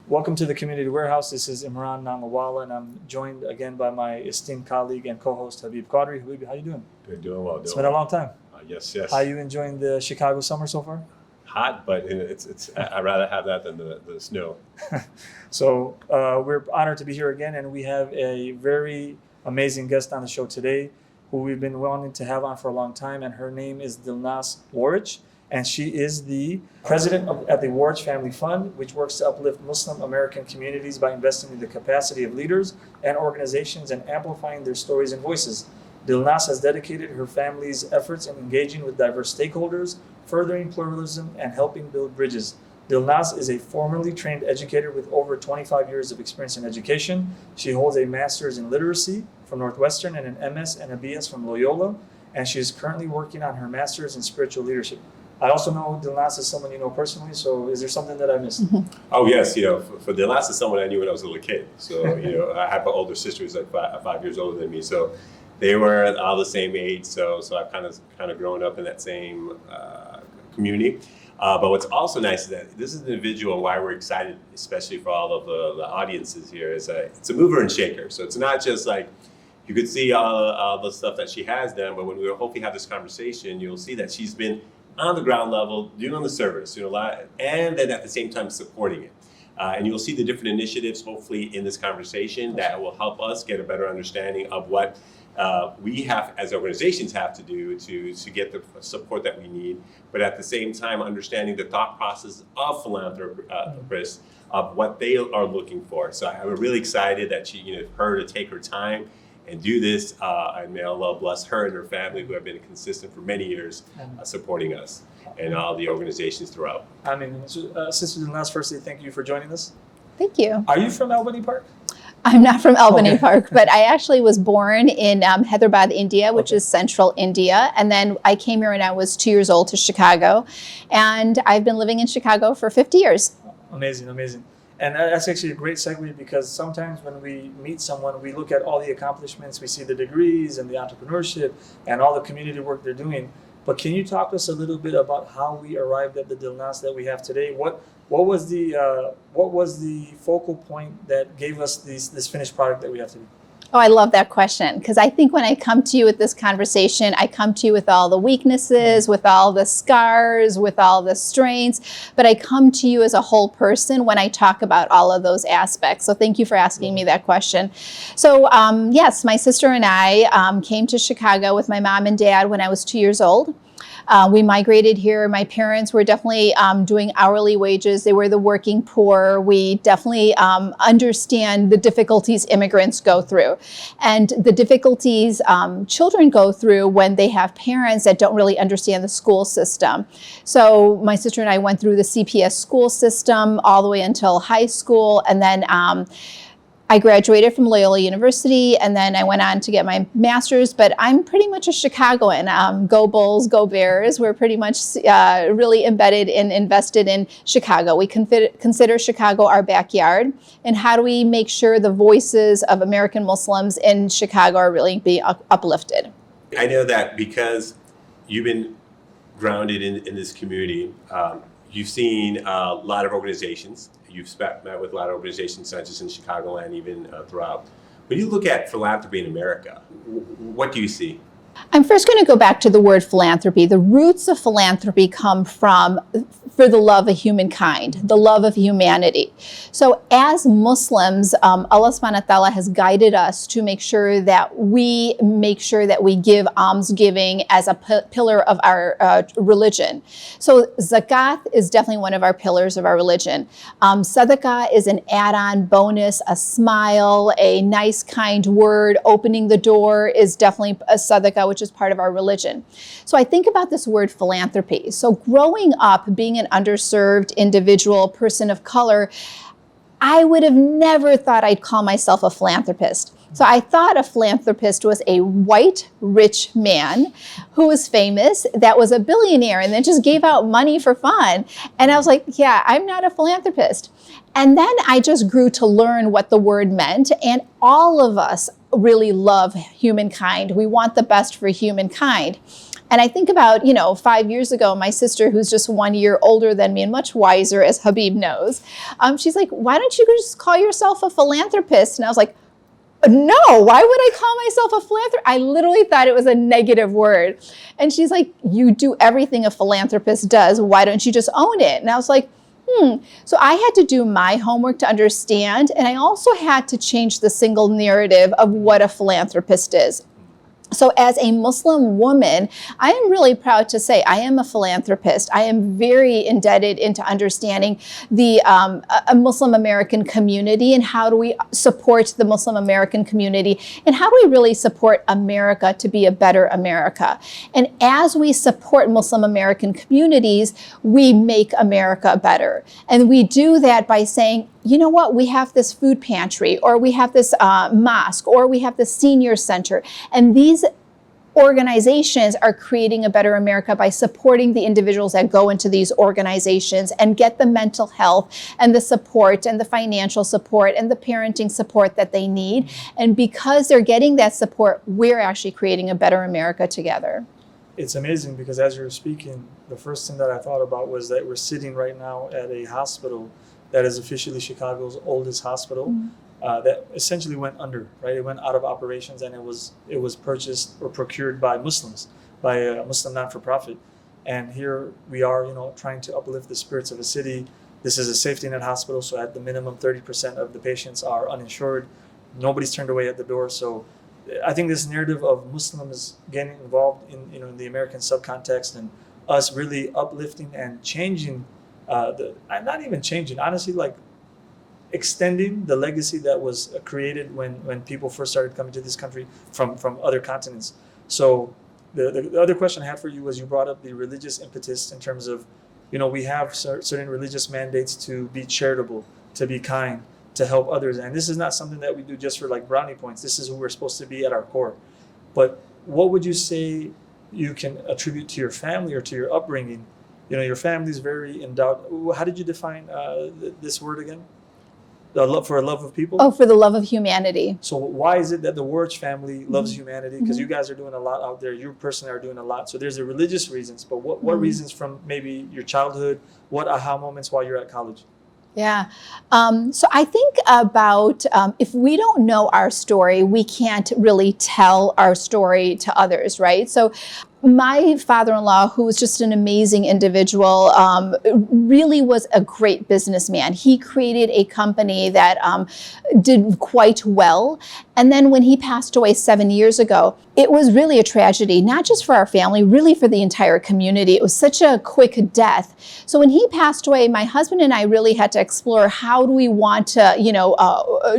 Welcome to the Community Warehouse. This is Imran Nanlawala, and I'm joined again by my esteemed colleague and co-host Habib Qadri. Habib, how you doing? Good, doing well. It's been a long time. Yes. How are you enjoying the Chicago summer so far? Hot, but it's. I'd rather have that than the snow. So we're honored to be here again, and we have a very amazing guest on the show today, who we've been wanting to have on for a long time, and her name is Dilnaz Waraich. And she is the president at the Waraich Family Fund, which works to uplift Muslim American communities by investing in the capacity of leaders and organizations and amplifying their stories and voices. Dilnaz has dedicated her family's efforts in engaging with diverse stakeholders, furthering pluralism, and helping build bridges. Dilnaz is a formally trained educator with over 25 years of experience in education. She holds a master's in literacy from Northwestern and an MS and a BS from Loyola, and she is currently working on her master's in spiritual leadership. I also know Dilnaz is someone you know personally, so is there something that I missed? Oh, yes. For Dilnaz is someone I knew when I was a little kid. So, I have an older sister who's like 5 years older than me. So they were all the same age. So I've kind of grown up in that same community. But what's also nice is that this is an individual, and why we're excited, especially for all of the audiences here, is it's a mover and shaker. So it's not just like, you could see all the stuff that she has done, but when we hopefully have this conversation, you'll see that she's been on the ground level, doing on the service, a lot, and then at the same time supporting it. And you'll see the different initiatives, hopefully, in this conversation that will help us get a better understanding of what we have, as organizations, have to do to get the support that we need, but at the same time, understanding the thought process of philanthropists, of what they are looking for. So I'm really excited that her to take her time and do this, and may Allah bless her and her family, who have been consistent for many years, supporting us and all the organizations throughout. I mean, Sister Dilnaz, firstly, thank you for joining us. Thank you. Are you from Albany Park? I'm not from Albany Park, but I actually was born in Hyderabad, India, which is central India. And then I came here when I was 2 years old to Chicago. And I've been living in Chicago for 50 years. Amazing. And that's actually a great segue, because sometimes when we meet someone, we look at all the accomplishments, we see the degrees and the entrepreneurship and all the community work they're doing. But can you talk to us a little bit about how we arrived at the Dilnaz that we have today? What was the focal point that gave us this finished product that we have today? Oh, I love that question, because I think when I come to you with this conversation, I come to you with all the weaknesses, with all the scars, with all the strengths, but I come to you as a whole person when I talk about all of those aspects. So thank you for asking me that question. So yes, my sister and I came to Chicago with my mom and dad when I was 2 years old. We migrated here. My parents were definitely doing hourly wages. They were the working poor. We definitely understand the difficulties immigrants go through, and the difficulties children go through when they have parents that don't really understand the school system. So my sister and I went through the CPS school system all the way until high school, and then I graduated from Loyola University, and then I went on to get my master's, but I'm pretty much a Chicagoan. Go Bulls, go Bears. We're pretty much really embedded and invested in Chicago. We consider Chicago our backyard, and how do we make sure the voices of American Muslims in Chicago are really being uplifted? I know that because you've been grounded in this community, you've seen a lot of organizations. You've met with a lot of organizations, not just in Chicagoland, even throughout. When you look at philanthropy in America, what do you see? I'm first going to go back to the word philanthropy. The roots of philanthropy come from for the love of humankind, the love of humanity. So as Muslims, Allah subhanahu wa ta'ala has guided us to make sure that we give almsgiving as a pillar of our religion. So zakat is definitely one of our pillars of our religion. Sadaqah is an add-on bonus, a smile, a nice kind word. Opening the door is definitely a sadaqah, which is part of our religion. So I think about this word philanthropy. So growing up, being an underserved individual, person of color, I would have never thought I'd call myself a philanthropist. So I thought a philanthropist was a white, rich man who was famous, that was a billionaire, and then just gave out money for fun. And I was like, yeah, I'm not a philanthropist. And then I just grew to learn what the word meant. And all of us really love humankind. We want the best for humankind. And I think about, 5 years ago, my sister, who's just 1 year older than me and much wiser, as Habib knows, she's like, why don't you just call yourself a philanthropist? And I was like, no, why would I call myself a philanthropist? I literally thought it was a negative word. And she's like, you do everything a philanthropist does. Why don't you just own it? And I was like, So I had to do my homework to understand. And I also had to change the single narrative of what a philanthropist is. So as a Muslim woman, I am really proud to say I am a philanthropist. I am very indebted into understanding the a Muslim American community and how do we support the Muslim American community and how do we really support America to be a better America. And as we support Muslim American communities, we make America better. And we do that by saying, you know what, we have this food pantry, or we have this mosque, or we have this senior center. And these organizations are creating a better America by supporting the individuals that go into these organizations and get the mental health and the support and the financial support and the parenting support that they need. And because they're getting that support, we're actually creating a better America together. It's amazing because as you were speaking, the first thing that I thought about was that we're sitting right now at a hospital that is officially Chicago's oldest hospital, that essentially went under, right? It went out of operations, and it was purchased or procured by Muslims, by a Muslim not-for-profit. And here we are, trying to uplift the spirits of a city. This is a safety net hospital, so at the minimum, 30% of the patients are uninsured. Nobody's turned away at the door. So I think this narrative of Muslims getting involved in the American subcontext and us really uplifting and changing not even changing, honestly, like extending the legacy that was created when people first started coming to this country from other continents. So the other question I had for you was, you brought up the religious impetus in terms of, we have certain religious mandates to be charitable, to be kind, to help others. And this is not something that we do just for like brownie points. This is who we're supposed to be at our core. But what would you say you can attribute to your family or to your upbringing? Your family is very endowed. How did you define this word again? For a love of people? Oh, for the love of humanity. So why is it that the Waraich family loves humanity? Because you guys are doing a lot out there. You personally are doing a lot. So there's the religious reasons, but what reasons from maybe your childhood? What aha moments while you're at college? Yeah. So I think about if we don't know our story, we can't really tell our story to others, right? So my father-in-law, who was just an amazing individual, really was a great businessman. He created a company that did quite well. And then when he passed away 7 years ago, it was really a tragedy, not just for our family, really for the entire community. It was such a quick death. So when he passed away, my husband and I really had to explore, how do we want to,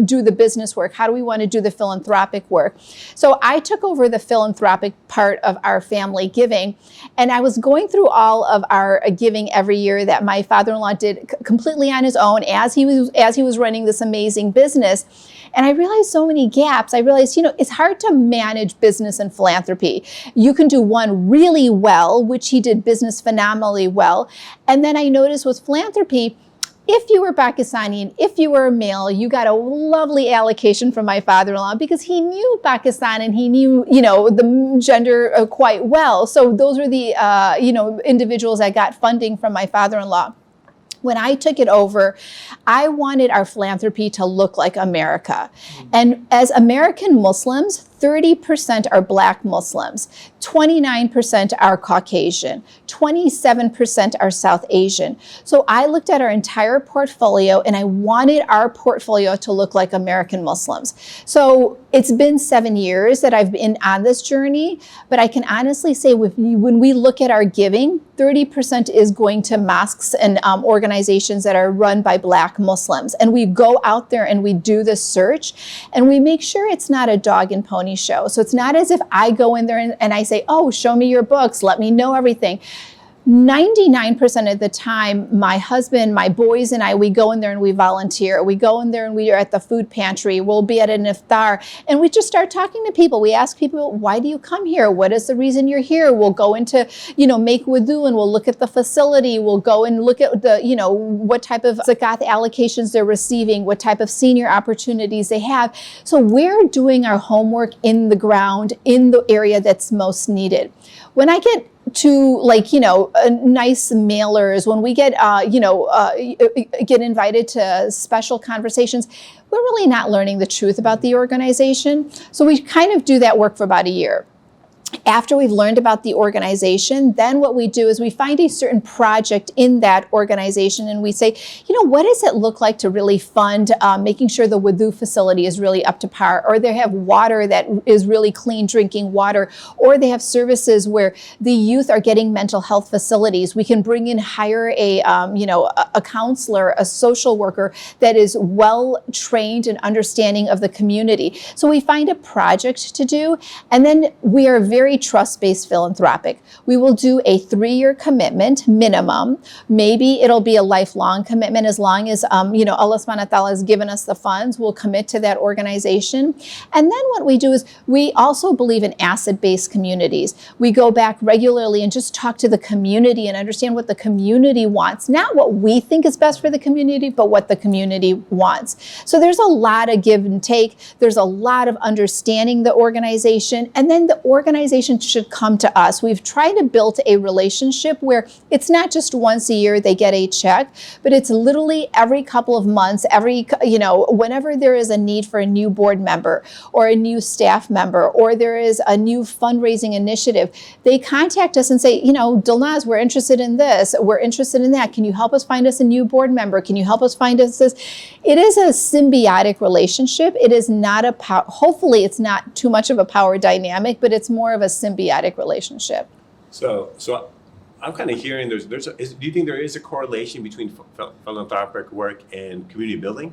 do the business work? How do we want to do the philanthropic work? So I took over the philanthropic part of our family giving, and I was going through all of our giving every year that my father-in-law did completely on his own as he was running this amazing business. And I realized so many gaps. I realized, it's hard to manage business and philanthropy. You can do one really well, which he did business phenomenally well. And then I noticed with philanthropy, if you were Pakistani and if you were a male, you got a lovely allocation from my father-in-law because he knew Pakistan and he knew, the gender quite well. So those were the, individuals that got funding from my father-in-law. When I took it over, I wanted our philanthropy to look like America. And as American Muslims, 30% are Black Muslims, 29% are Caucasian, 27% are South Asian. So I looked at our entire portfolio and I wanted our portfolio to look like American Muslims. So it's been 7 years that I've been on this journey, but I can honestly say when we look at our giving, 30% is going to mosques and organizations that are run by Black Muslims. And we go out there and we do the search and we make sure it's not a dog and pony show. So it's not as if I go in there and I say, oh, show me your books, let me know everything. 99% of the time, my husband, my boys and I, we go in there and we volunteer. We go in there and we are at the food pantry. We'll be at an iftar and we just start talking to people. We ask people, why do you come here? What is the reason you're here? We'll go into, make wudu and we'll look at the facility. We'll go and look at the, what type of zakat allocations they're receiving, what type of senior opportunities they have. So we're doing our homework in the ground, in the area that's most needed. When I get to nice mailers, when we get, get invited to special conversations, we're really not learning the truth about the organization. So we kind of do that work for about a year. After we've learned about the organization, then what we do is we find a certain project in that organization and we say, what does it look like to really fund making sure the wudu facility is really up to par, or they have water that is really clean drinking water, or they have services where the youth are getting mental health facilities. We can bring in, hire a counselor, a social worker that is well trained in understanding of the community. So we find a project to do, and then we are very trust-based philanthropic. We will do a 3-year commitment minimum. Maybe it'll be a lifelong commitment as long as Allah subhanahu wa ta'ala has given us the funds. We'll commit to that organization. And then what we do is we also believe in asset-based communities. We go back regularly and just talk to the community and understand what the community wants. Not what we think is best for the community, but what the community wants. So there's a lot of give and take. There's a lot of understanding the organization, and then the organization should come to us. We've tried to build a relationship where it's not just once a year they get a check, but it's literally every couple of months, whenever there is a need for a new board member or a new staff member, or there is a new fundraising initiative, they contact us and say, Dilnaz, we're interested in this, we're interested in that. Can you help us find us a new board member? Can you help us find us this? It is a symbiotic relationship. It is not hopefully it's not too much of a power dynamic, but it's more of a symbiotic relationship. So I'm kind of hearing do you think there is a correlation between philanthropic work and community building?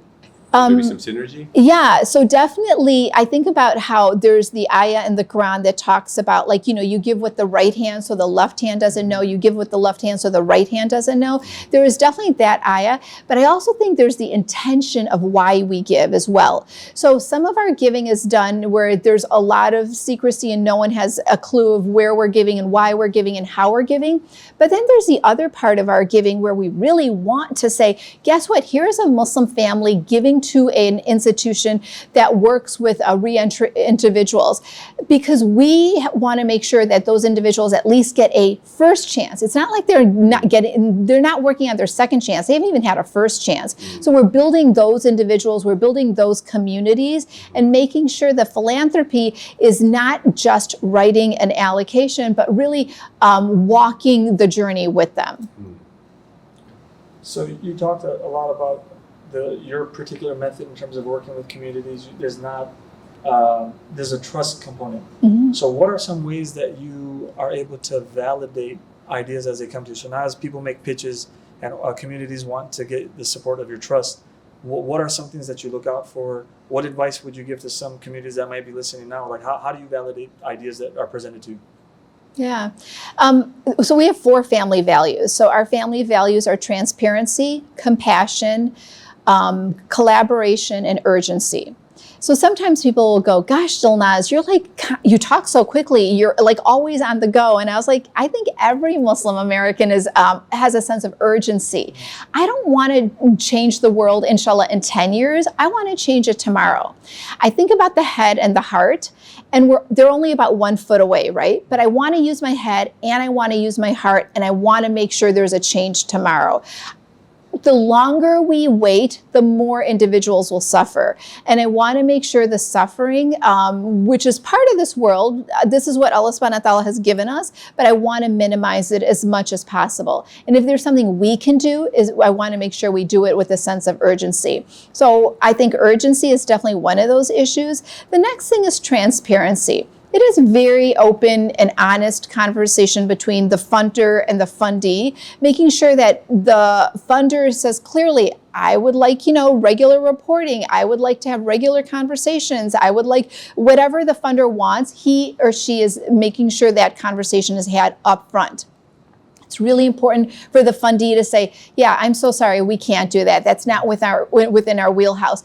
Maybe some synergy? Yeah, so definitely I think about how there's the ayah in the Quran that talks about you give with the right hand so the left hand doesn't know, you give with the left hand so the right hand doesn't know. There is definitely that ayah, but I also think there's the intention of why we give as well. So some of our giving is done where there's a lot of secrecy and no one has a clue of where we're giving and why we're giving and how we're giving. But then there's the other part of our giving where we really want to say, guess what, here's a Muslim family giving to an institution that works with re-entry individuals, because we want to make sure that those individuals at least get a first chance. It's not like they're not working on their second chance. They haven't even had a first chance. So we're building those individuals, we're building those communities, and making sure that philanthropy is not just writing an allocation, but really walking the journey with them. So you talked a lot about your particular method in terms of working with communities. There's a trust component. Mm-hmm. So what are some ways that you are able to validate ideas as they come to you? So now as people make pitches and communities want to get the support of your trust, what are some things that you look out for? What advice would you give to some communities that might be listening now? Like how do you validate ideas that are presented to you? Yeah. So we have 4 family values. So our family values are transparency, compassion, collaboration, and urgency. So sometimes people will go, gosh, Dilnaz, you talk so quickly. You're like always on the go. And I was like, I think every Muslim American has a sense of urgency. I don't want to change the world, inshallah, in 10 years. I want to change it tomorrow. I think about the head and the heart, and they're only about 1 foot away, right? But I want to use my head and I want to use my heart, and I want to make sure there's a change tomorrow. The longer we wait, the more individuals will suffer. And I want to make sure the suffering, which is part of this world, this is what Allah subhanahu wa ta'ala has given us, but I want to minimize it as much as possible. And if there's something we can do, I want to make sure we do it with a sense of urgency. So I think urgency is definitely one of those issues. The next thing is transparency. It is very open and honest conversation between the funder and the fundee, making sure that the funder says clearly, I would like, regular reporting. I would like to have regular conversations. I would like whatever the funder wants, he or she is making sure that conversation is had up front. It's really important for the fundee to say, yeah, I'm so sorry, we can't do that. That's not within our wheelhouse.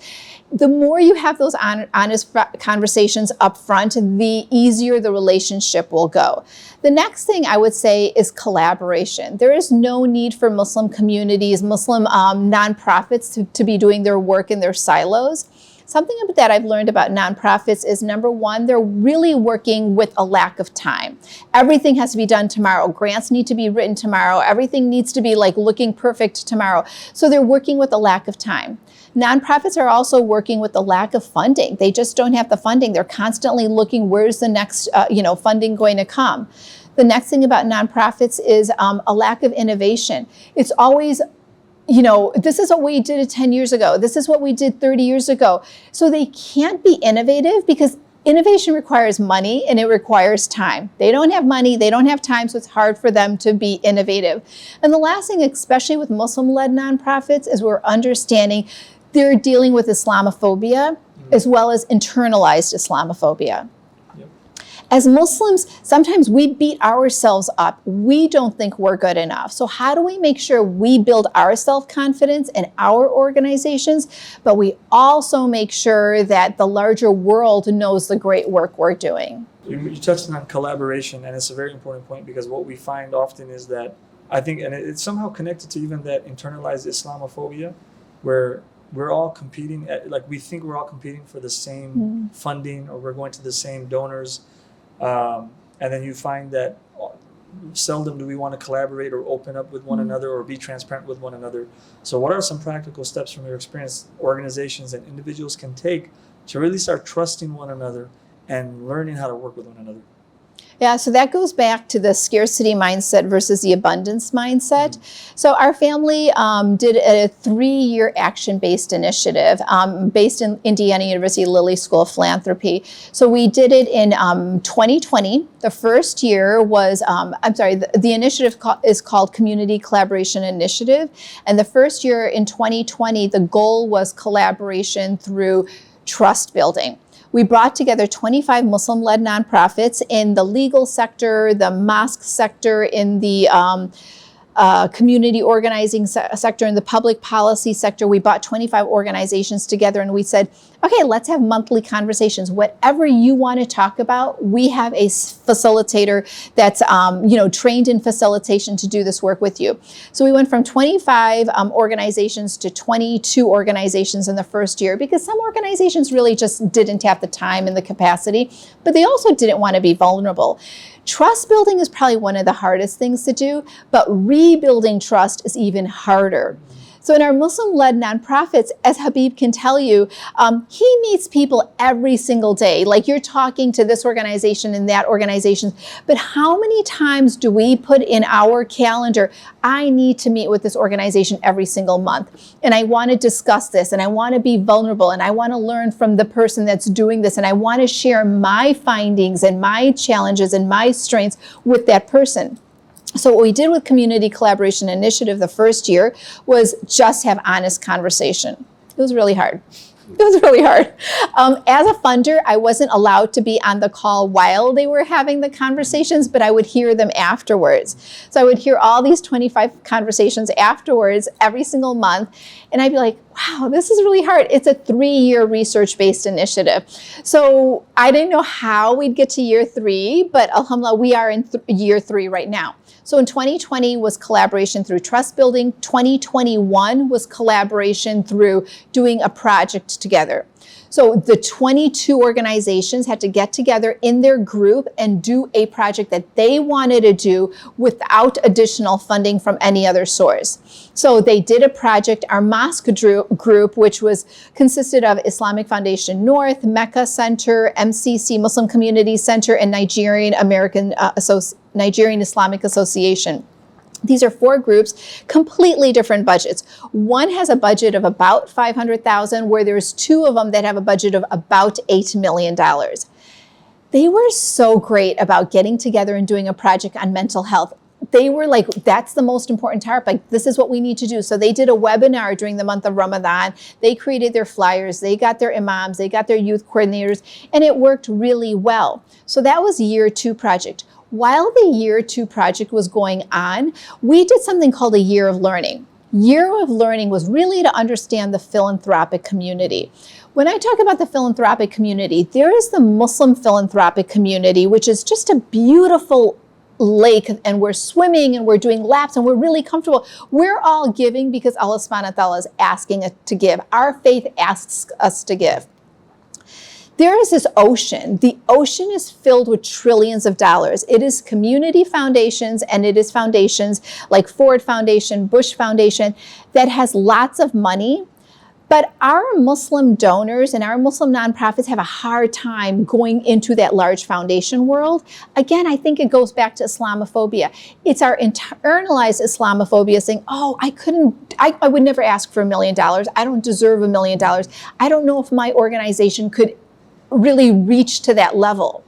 The more you have those honest conversations up front, the easier the relationship will go. The next thing I would say is collaboration. There is no need for Muslim communities, Muslim nonprofits to be doing their work in their silos. Something that I've learned about nonprofits is, number one, they're really working with a lack of time. Everything has to be done tomorrow. Grants need to be written tomorrow. Everything needs to be like looking perfect tomorrow. So they're working with a lack of time. Nonprofits are also working with the lack of funding. They just don't have the funding. They're constantly looking, where's the next funding going to come? The next thing about nonprofits is a lack of innovation. It's always, this is what we did 10 years ago. This is what we did 30 years ago. So they can't be innovative because innovation requires money and it requires time. They don't have money, they don't have time, so it's hard for them to be innovative. And the last thing, especially with Muslim-led nonprofits, is we're understanding they're dealing with Islamophobia as well as internalized Islamophobia. Yep. As Muslims, sometimes we beat ourselves up. We don't think we're good enough. So how do we make sure we build our self-confidence in our organizations, but we also make sure that the larger world knows the great work we're doing? You touched on collaboration, and it's a very important point because what we find often is that, I think, and it's somehow connected to even that internalized Islamophobia, where we're all competing, we think we're all competing for the same funding, or we're going to the same donors. And then you find that seldom do we want to collaborate or open up with one another or be transparent with one another. So what are some practical steps from your experience organizations and individuals can take to really start trusting one another and learning how to work with one another? Yeah, so that goes back to the scarcity mindset versus the abundance mindset. So our family did a 3-year action-based initiative based in Indiana University Lilly School of Philanthropy. So we did it in 2020. The first year was, the initiative is called Community Collaboration Initiative. And the first year in 2020, the goal was collaboration through trust building. We brought together 25 Muslim-led nonprofits in the legal sector, the mosque sector, in the community organizing sector, in the public policy sector. We brought 25 organizations together and we said, okay, let's have monthly conversations. Whatever you want to talk about, we have a facilitator that's trained in facilitation to do this work with you. So we went from 25 organizations to 22 organizations in the first year because some organizations really just didn't have the time and the capacity, but they also didn't want to be vulnerable. Trust building is probably one of the hardest things to do, but rebuilding trust is even harder. So in our Muslim-led nonprofits, as Habib can tell you, he meets people every single day. Like you're talking to this organization and that organization, but how many times do we put in our calendar, I need to meet with this organization every single month, and I want to discuss this, and I want to be vulnerable, and I want to learn from the person that's doing this, and I want to share my findings and my challenges and my strengths with that person. So what we did with Community Collaboration Initiative the first year was just have honest conversation. It was really hard. It was really hard. As a funder, I wasn't allowed to be on the call while they were having the conversations, but I would hear them afterwards. So I would hear all these 25 conversations afterwards every single month, and I'd be like, wow, this is really hard. It's a 3-year research-based initiative. So I didn't know how we'd get to year 3, but alhamdulillah, we are in year 3 right now. So in 2020 was collaboration through trust building. 2021 was collaboration through doing a project together. So the 22 organizations had to get together in their group and do a project that they wanted to do without additional funding from any other source. So they did a project, our mosque group, which consisted of Islamic Foundation North, Mecca Center, MCC, Muslim Community Center, and Nigerian Islamic Association. These are 4 groups, completely different budgets. One has a budget of about $500,000, where there's 2 of them that have a budget of about $8 million. They were so great about getting together and doing a project on mental health. They were like, that's the most important part. Like, this is what we need to do. So they did a webinar during the month of Ramadan. They created their flyers. They got their imams. They got their youth coordinators. And it worked really well. So that was year 2 project. while the Year 2 project was going on, we did something called a Year of Learning. Year of Learning was really to understand the philanthropic community. When I talk about the philanthropic community, there is the Muslim philanthropic community, which is just a beautiful lake, and we're swimming and we're doing laps and we're really comfortable. We're all giving because Allah subhanahu wa ta'ala is asking us to give. Our faith asks us to give. There is this ocean. The ocean is filled with trillions of dollars. It is community foundations, and it is foundations like Ford Foundation, Bush Foundation, that has lots of money. But our Muslim donors and our Muslim nonprofits have a hard time going into that large foundation world. Again, I think it goes back to Islamophobia. It's our internalized Islamophobia saying, oh, I would never ask for $1 million. I don't deserve $1 million. I don't know if my organization could really reach to that level.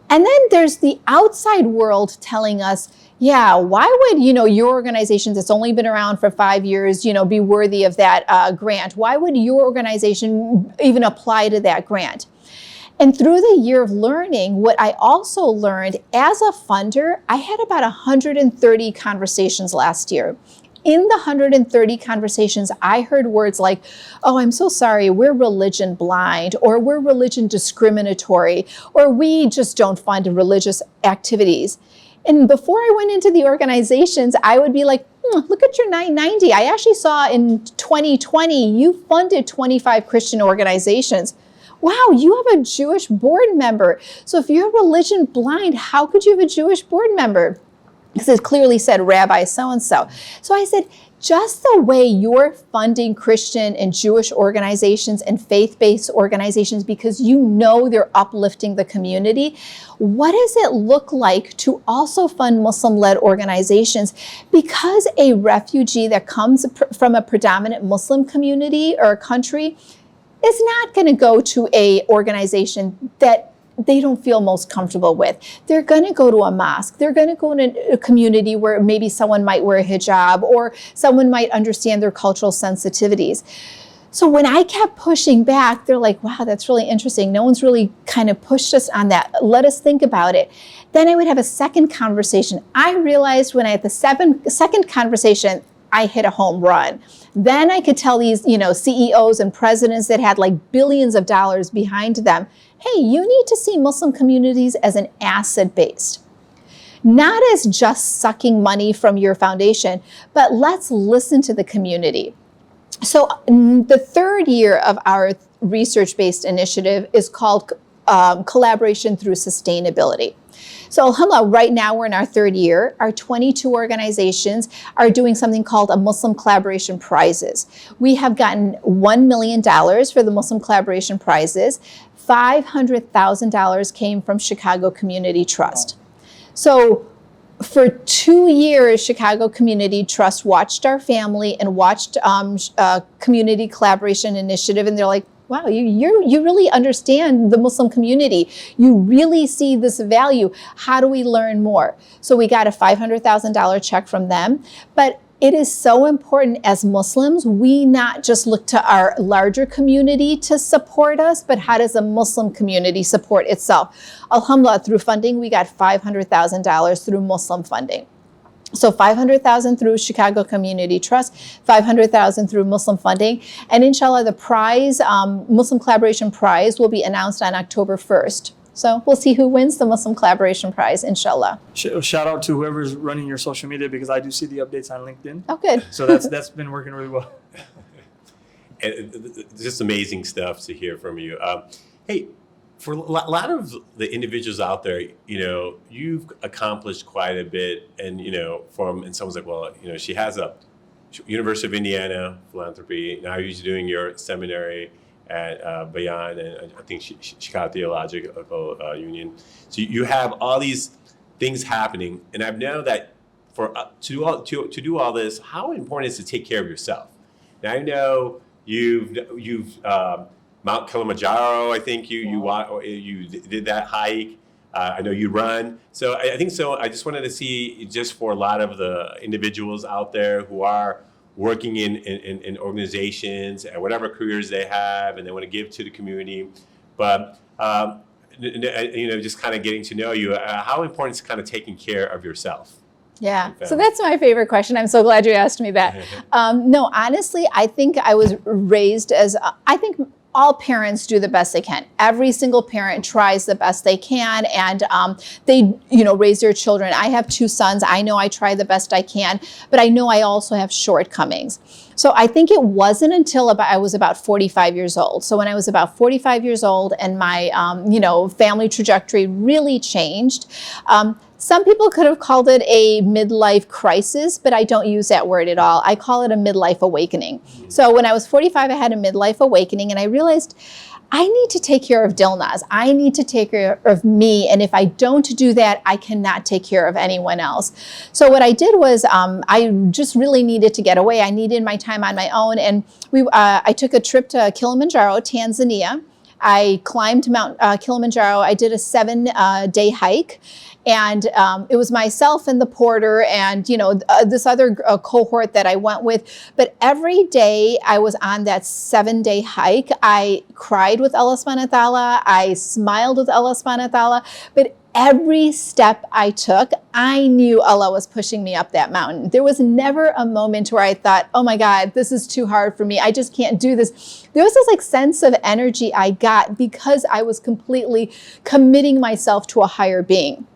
And then there's the outside world telling us, yeah, why would, your organization that's only been around for 5 years, be worthy of that grant? Why would your organization even apply to that grant? And through the Year of Learning, what I also learned as a funder, I had about 130 conversations last year. In the 130 conversations, I heard words like, oh, I'm so sorry, we're religion blind, or we're religion discriminatory, or we just don't fund religious activities. And before I went into the organizations, I would be like, look at your 990. I actually saw in 2020, you funded 25 Christian organizations. Wow, you have a Jewish board member. So if you're religion blind, how could you have a Jewish board member? Because it clearly said Rabbi so-and-so. So I said, just the way you're funding Christian and Jewish organizations and faith-based organizations because you know they're uplifting the community, what does it look like to also fund Muslim-led organizations? Because a refugee that comes from a predominant Muslim community or country is not going to go to a organization that they don't feel most comfortable with. They're going to go to a mosque. They're going to go in a community where maybe someone might wear a hijab or someone might understand their cultural sensitivities. So when I kept pushing back, they're like, wow, that's really interesting. No one's really kind of pushed us on that. Let us think about it. Then I would have a second conversation. I realized when I had the second conversation, I hit a home run. Then I could tell these, CEOs and presidents that had like billions of dollars behind them, hey, you need to see Muslim communities as an asset-based, not as just sucking money from your foundation, but let's listen to the community. So the third year of our research-based initiative is called Collaboration Through Sustainability. So alhamdulillah, right now we're in our third year. Our 22 organizations are doing something called a Muslim Collaboration Prizes. We have gotten $1 million for the Muslim Collaboration Prizes. $500,000 came from Chicago Community Trust. So for 2 years, Chicago Community Trust watched our family and watched Community Collaboration Initiative, and they're like, wow, you really understand the Muslim community. You really see this value. How do we learn more? So we got a $500,000 check from them. But it is so important as Muslims, we not just look to our larger community to support us, but how does a Muslim community support itself? Alhamdulillah, through funding, we got $500,000 through Muslim funding. So $500,000 through Chicago Community Trust, $500,000 through Muslim funding, and inshallah the prize, Muslim Collaboration Prize, will be announced on October 1st. So we'll see who wins the Muslim Collaboration Prize, inshallah. Shout out to whoever's running your social media because I do see the updates on LinkedIn. Oh, good. So that's been working really well. And just amazing stuff to hear from you. Hey, for a lot of the individuals out there, you've accomplished quite a bit, and and someone's like, well, she has a University of Indiana Philanthropy. Now you're doing your seminary at Bayan, and I think Chicago Theological Union. So you have all these things happening, and I know that to do all this, how important is it to take care of yourself? Now I know you've Mount Kilimanjaro, I think you did that hike. I know you run. So I think so. I just wanted to see, just for a lot of the individuals out there who are working in organizations and whatever careers they have, and they want to give to the community. But just kind of getting to know you, how important is kind of taking care of yourself? Yeah, so that's my favorite question. I'm so glad you asked me that. No, honestly, I think I was raised as, I think all parents do the best they can. Every single parent tries the best they can, and they, raise their children. I have 2 sons. I know I try the best I can, but I know I also have shortcomings. So I think it wasn't until I was about 45 years old. So when I was about 45 years old and my, family trajectory really changed, some people could have called it a midlife crisis, but I don't use that word at all. I call it a midlife awakening. So when I was 45, I had a midlife awakening, and I realized I need to take care of Dilnaz. I need to take care of me. And if I don't do that, I cannot take care of anyone else. So what I did was I just really needed to get away. I needed my time on my own. And I took a trip to Kilimanjaro, Tanzania. I climbed Mount Kilimanjaro. I did a 7-day hike. And it was myself and the porter and, this other cohort that I went with. But every day I was on that 7-day hike, I cried with Allah subhanahu wa ta'ala. I smiled with Allah subhanahu wa ta'ala. But every step I took, I knew Allah was pushing me up that mountain. There was never a moment where I thought, oh my God, this is too hard for me. I just can't do this. There was this sense of energy I got because I was completely committing myself to a higher being.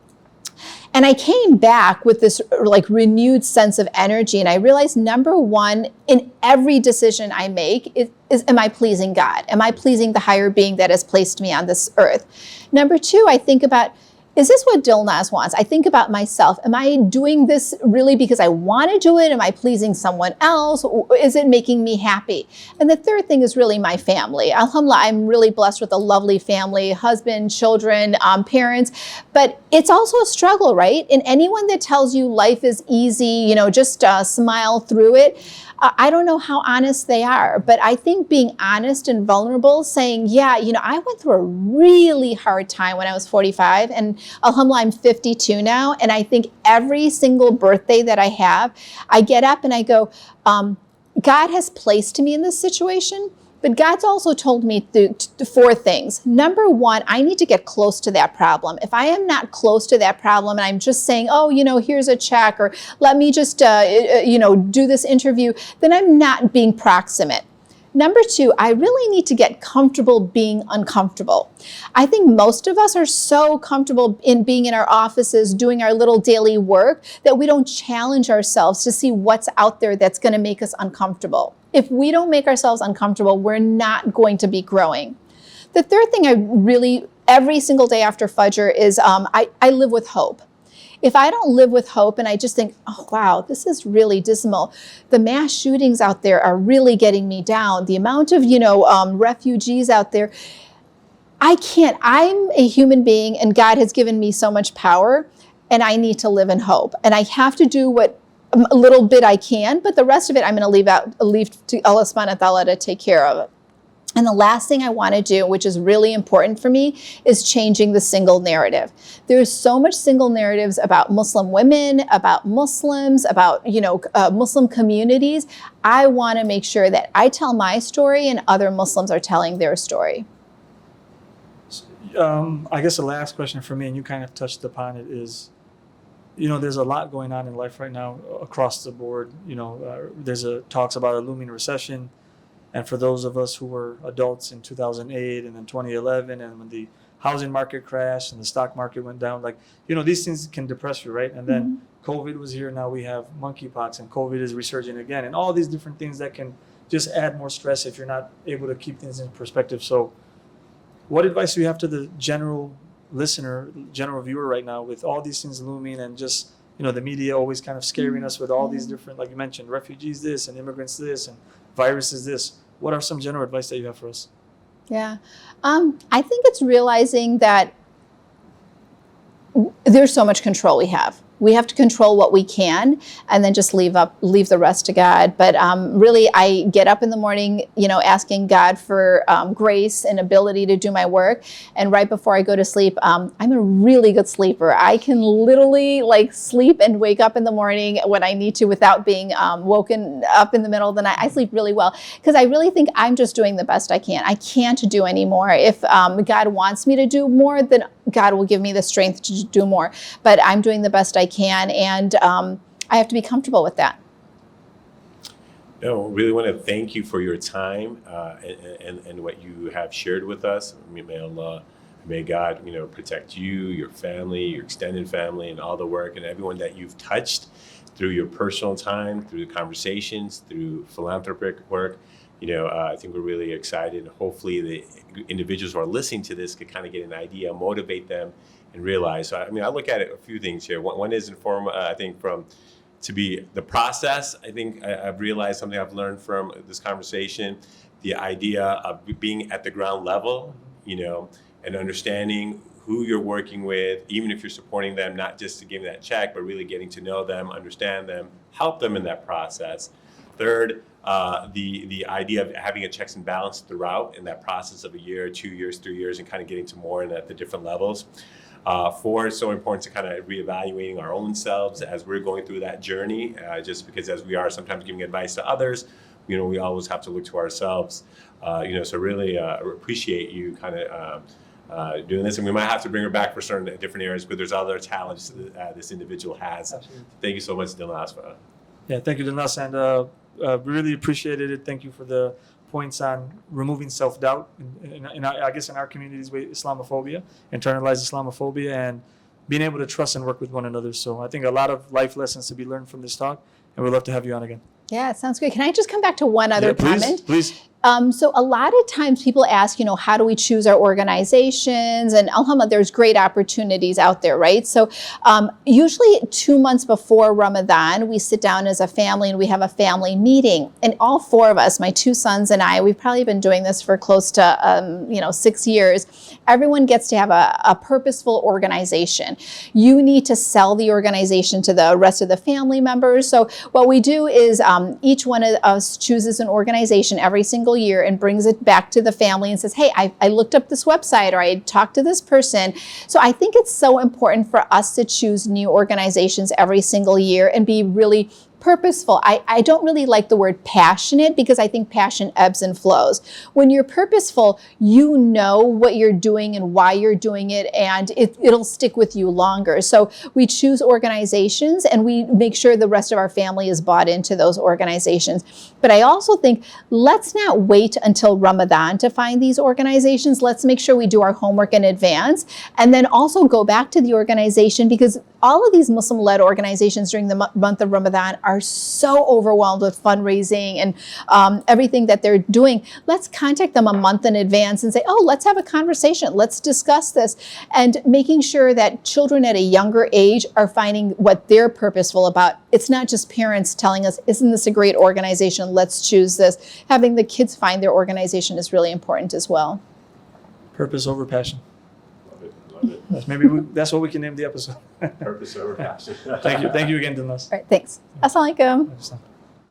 And I came back with this renewed sense of energy. And I realized, number one, in every decision I make is am I pleasing God? Am I pleasing the higher being that has placed me on this earth? Number two, I think about, is this what Dilnaz wants? I think about myself. Am I doing this really because I want to do it? Am I pleasing someone else? Is it making me happy? And the third thing is really my family. Alhamdulillah, I'm really blessed with a lovely family, husband, children, parents. But it's also a struggle, right? And anyone that tells you life is easy, just smile through it, I don't know how honest they are, but I think being honest and vulnerable, saying, yeah, I went through a really hard time when I was 45, and alhamdulillah, I'm 52 now, and I think every single birthday that I have, I get up and I go, God has placed me in this situation, but God's also told me 4 things. Number one, I need to get close to that problem. If I am not close to that problem and I'm just saying, oh, here's a check, or let me just, do this interview, then I'm not being proximate. Number 2, I really need to get comfortable being uncomfortable. I think most of us are so comfortable in being in our offices, doing our little daily work, that we don't challenge ourselves to see what's out there that's going to make us uncomfortable. If we don't make ourselves uncomfortable, we're not going to be growing. The third thing I really, every single day after Fajr is I live with hope. If I don't live with hope and I just think, oh, wow, this is really dismal. The mass shootings out there are really getting me down. The amount of, refugees out there. I can't. I'm a human being and God has given me so much power and I need to live in hope. And I have to do what a little bit I can, but the rest of it I'm going to leave to Allah subhanahu wa ta'ala to take care of it. And the last thing I want to do, which is really important for me, is changing the single narrative. There's so much single narratives about Muslim women, about Muslims, about Muslim communities. I want to make sure that I tell my story and other Muslims are telling their story. I guess the last question for me, and you kind of touched upon it, is, there's a lot going on in life right now across the board. There's talks about a looming recession. And for those of us who were adults in 2008 and then 2011, and when the housing market crashed and the stock market went down, these things can depress you, right? And then COVID was here. Now we have monkeypox and COVID is resurging again, and all these different things that can just add more stress if you're not able to keep things in perspective. So what advice do you have to the general listener, general viewer right now with all these things looming and just, the media always kind of scaring us with all these different, like you mentioned, refugees this and immigrants this and viruses this. What are some general advice that you have for us? Yeah, I think it's realizing that there's so much control we have. we have to control what we can, and then just leave the rest to God. But really, I get up in the morning, asking God for grace and ability to do my work. And right before I go to sleep, I'm a really good sleeper. I can literally sleep and wake up in the morning when I need to without being woken up in the middle of the night. I sleep really well because I really think I'm just doing the best I can. I can't do any more. If God wants me to do more, then God will give me the strength to do more. But I'm doing the best I can, and I have to be comfortable with that. No, really want to thank you for your time and what you have shared with us. May Allah, may God, protect you, your family, your extended family, and all the work and everyone that you've touched through your personal time, through the conversations, through philanthropic work. I think we're really excited. Hopefully the individuals who are listening to this could kind of get an idea, motivate them, and realize. So, I look at it a few things here. One is I think to be the process. I think I've realized something I've learned from this conversation, the idea of being at the ground level, and understanding who you're working with, even if you're supporting them, not just to give them that check, but really getting to know them, understand them, help them in that process. Third, the idea of having a checks and balance throughout in that process of a year, 2 years, 3 years, and kind of getting to more and at the different levels. Four, it's so important to kind of reevaluating our own selves as we're going through that journey, just because as we are sometimes giving advice to others, we always have to look to ourselves. So really appreciate you kind of doing this, and we might have to bring her back for certain different areas, but there's other talents this individual has. Absolutely. Thank you so much, Dilnaz. Yeah, thank you, Dilnaz, and really appreciated it. Thank you for the points on removing self-doubt, I guess in our communities, Islamophobia, internalized Islamophobia, and being able to trust and work with one another. So I think a lot of life lessons to be learned from this talk, and we'd love to have you on again. Yeah, it sounds great. Can I just come back to one other comment? Please. So a lot of times people ask, how do we choose our organizations? And alhamdulillah, there's great opportunities out there, right? So usually 2 months before Ramadan, we sit down as a family and we have a family meeting. And all four of us, my two sons and I, we've probably been doing this for close to 6 years. Everyone gets to have a purposeful organization. You need to sell the organization to the rest of the family members. So what we do is each one of us chooses an organization every single year and brings it back to the family and says, hey, I looked up this website, or I talked to this person. So I think it's so important for us to choose new organizations every single year and be really purposeful. I don't really like the word passionate because I think passion ebbs and flows. When you're purposeful, you know what you're doing and why you're doing it, and it'll stick with you longer. So we choose organizations and we make sure the rest of our family is bought into those organizations. But I also think let's not wait until Ramadan to find these organizations. Let's make sure we do our homework in advance and then also go back to the organization, because all of these Muslim-led organizations during the month of Ramadan are so overwhelmed with fundraising and everything that they're doing. Let's contact them a month in advance and say, oh, let's have a conversation. Let's discuss this. And making sure that children at a younger age are finding what they're purposeful about. It's not just parents telling us, isn't this a great organization? Let's choose this. Having the kids find their organization is really important as well. Purpose over passion. Love it. Maybe that's what we can name the episode. Purpose over passion. Thank you again, Dilnaz. All right, thanks. Assalamu alaikum.